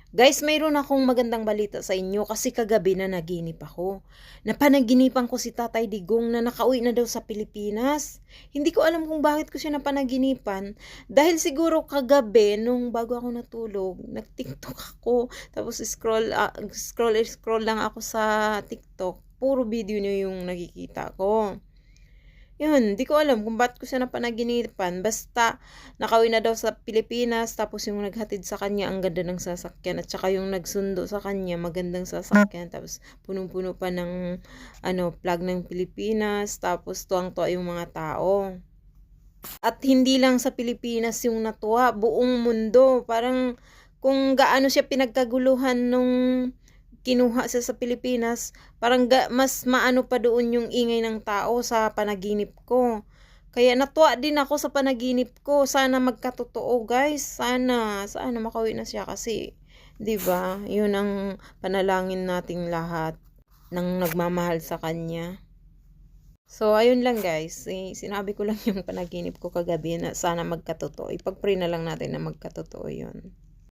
Guys, mayroon akong magandang balita sa inyo kasi kagabi na naginip ako. Napanaginipan ko si Tatay Digong na nakauwi na daw sa Pilipinas. Hindi ko alam kung bakit ko siya napanaginipan. Dahil siguro kagabi, nung bago ako natulog, nag-TikTok ako. Tapos scroll lang ako sa TikTok. Puro video niyo yung nakikita ko. Yun, di ko alam kung bakit ko siya napanaginipan. Basta, nakauwi na daw sa Pilipinas, tapos yung naghatid sa kanya, ang ganda ng sasakyan. At saka yung nagsundo sa kanya, magandang sasakyan. Tapos, punong-puno pa ng, flag ng Pilipinas. Tapos, tuwang-tuwa yung mga tao. At hindi lang sa Pilipinas yung natuwa, buong mundo. Parang, kung gaano siya pinagkaguluhan nung kinuha siya sa Pilipinas, parang mas maano pa doon yung ingay ng tao sa panaginip ko. Kaya natuwa din ako sa panaginip ko. Sana magkatotoo, guys. Sana makauwi na siya kasi 'di ba? 'Yun ang panalangin nating lahat ng nagmamahal sa kanya. So, ayun lang guys. Sinabi ko lang yung panaginip ko kagabi na sana magkatotoo. Ipag-pray na lang natin na magkatotoo 'yun.